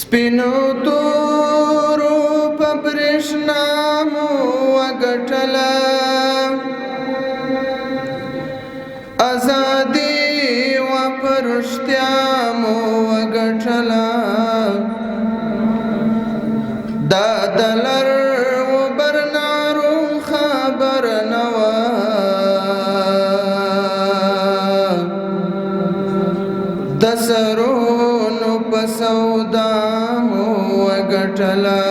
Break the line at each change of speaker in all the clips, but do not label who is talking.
سپینو تورو په برېښنا مو وګټله، ازادي وه په رښتیا مو وګټله. دا د لر و برنارو خبر نه وه، د سرونو په سودا مو وګټله.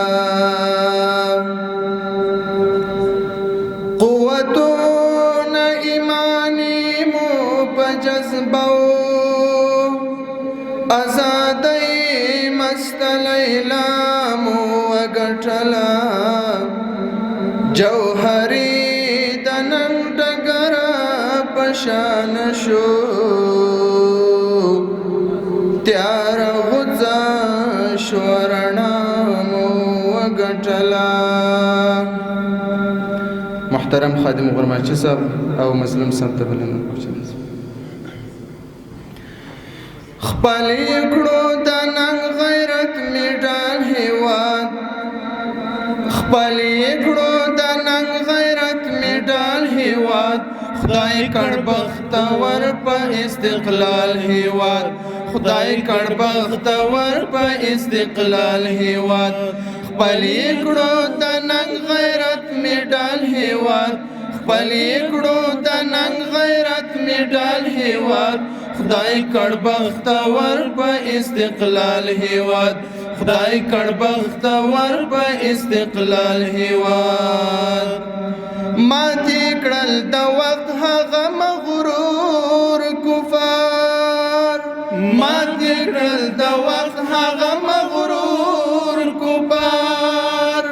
قوتونه ایمانی مو په جذبه و، ازادۍ مست لیلا مو وګټله. جوهري د نن ډګره په شان شو، تیار غوځه شوه رڼا مو وګټله. محترم خادم غرماچي صاحب او مظلوم صاحب ته بلنه کوم. خپلې کړو د ننګ غیرت مډال هېواد، خپلې کړو د ننګ غیرت مډال هېواد. خدای کړ بختور په استقلال هېواد، خدای کړ بختور په استقلال هېواد. خپلې کړو د ننګ غیرت مډال هېواد، خپلې کړو د ننګ غیرت مډال هېواد. خدای کړ بختور په استقلال هېواد، خدای کړ بختور په استقلال هېواد. ماتې کړل د وخت هغه مغرور کفار، ماتې کړل د وخت هغه مغرور کفار،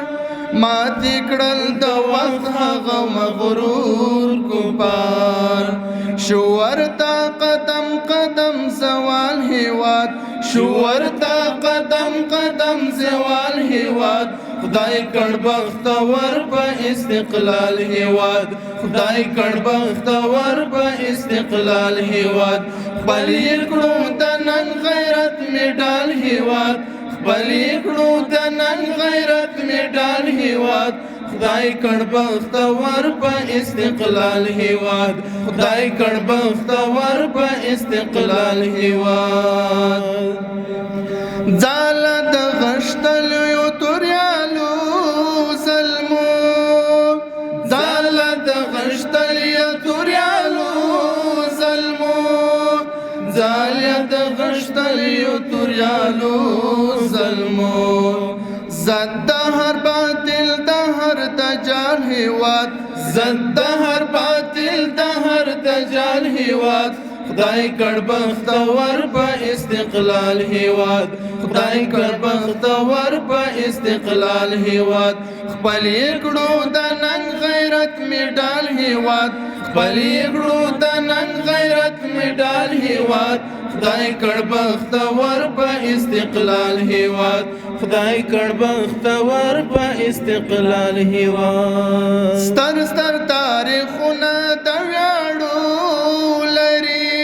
ماتې کړل د وخت هغه مغرور کفار. شو ورته قدم قدم زوال هېواد، شو ورته قدم قدم زوال هېواد. خدای کړ بختور په استقلال هېواد، خدای کړ بختور په استقلال هېواد. خپلې کړو د نن غیرت مډال هېواد، خپلې کړو د نن غیرت مډال هېواد. خدای کړ بختور په استقلال هېواد، خدای کړ بختور په استقلال هېواد. ځاله د غښتلیو توریالو ظلمو، ځاله د غښتلیو توریالو ظلمو، ځاله د غښتلیو توریالو ظلمو. زد د هر باطل د هر دجال هېواد، زد د هر باطل د هر دجال هېواد. خدای کړ بختور په استقلال هېواد، خدای کړ بختور په استقلال هېواد. خپلې کړو د ننګ غیرت مډال هېواد، خپلې کړو د ننګ غیرت مډال هېواد. خدای کړ بختور په استقلال هېواد، خدای کړ بختور په استقلال هېواد. ستر ستر تاریخونه د ویاړو لري،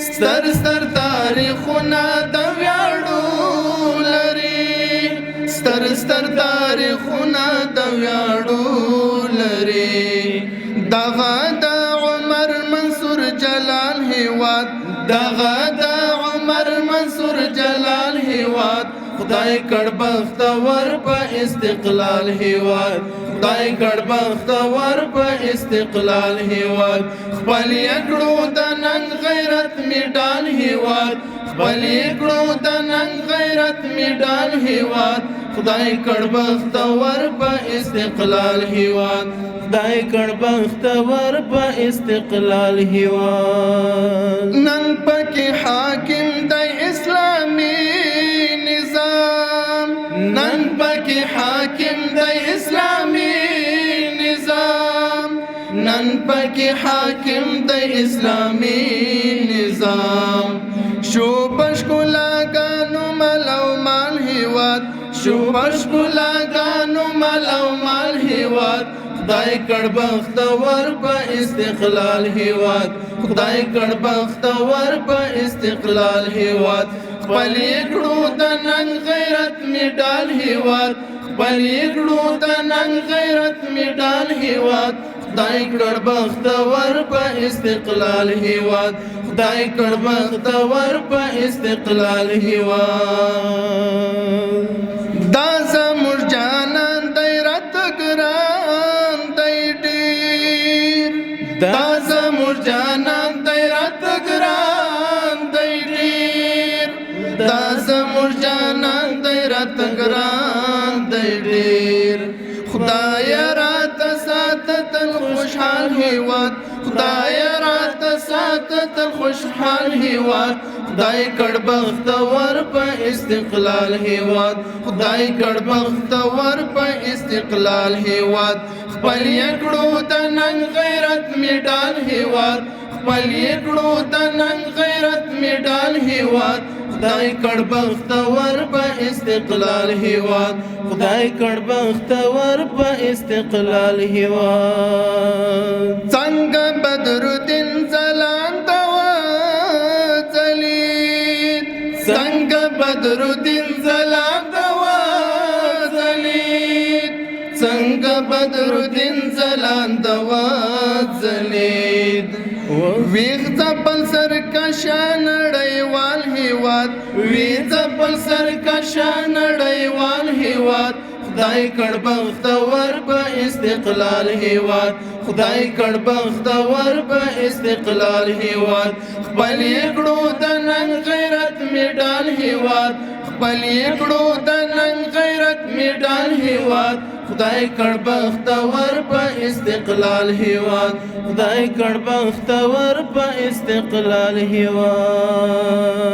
ستر ستر تاریخونه د ویاړو لري، ستر ستر تاریخونه د ویاړو لري. دغه د عمر منصور جلال هېواد، دغه د عمر منصور جلال هېواد. خدای کړ بختور په استقلال هېواد، خدای کړ بختور په استقلال هېواد. خپلې کړو د ننګ غیرت مډال هېواد، خپلې کړو د ننګ غیرت مډال هېواد. خدای کړ بختور په استقلال هېواد، خدای کړ بختور په استقلال هېواد. نن پکې حاکم دی اسلامي نظام، نن پکې حاکم دی اسلامي نظام، نن پکې حاکم دی اسلامي نظام. شو پښکولاګانو مل او مال هېواد، شو پښکولاګانو مل او مال هېواد. خدای کړ بختور په استقلال هېواد، خدای کړ بختور په استقلال هېواد. خپلې کړو د ننګ غیرت غیرت می ډال هیواد خپل کړو د ننګ غیرت می ډال هیواد خدای کړ بختور په استقلال هیواد خدای کړ بختور په استقلال هیواد دا زموږ جانان دی راته ګران دی ډېر دا زموږ جانان دی راته ګران دی ډېر دا زموږ جانان دی راته ګران دی ډېر خدای راته ساته تل خوشحال هیواد خدای راته ساته تل خوشحال هیواد خدای کړ بختور په استقلال هیواد خدای کړ بختور په استقلال هیواد خپل کړو د ننګ غیرت می ډال هیواد خپل کړو د ننګ غیرت می ډال هیواد خدای کړ بختور په استقلال هیواد خدای کړ بختور په استقلال هیواد څنګه بدرالدین ځلاند وځلید څنګه بدرالدین ځلاند وځلید څنګه بدرالدین ځلاند وځلید ویغ ځپل سرکشه نړیوال هیواد ویغ ځپل سرکشه نړیوال هیواد خدای کړ بختور په استقلال هیواد خدای کړ بختور په استقلال هیواد خپل کړو د ننګ غیرت می ډال هیواد خپل کړو د ننګ غیرت می ډال هیواد خدای کړ بختور په استقلال هیواد خدای کړ بختور په استقلال هیواد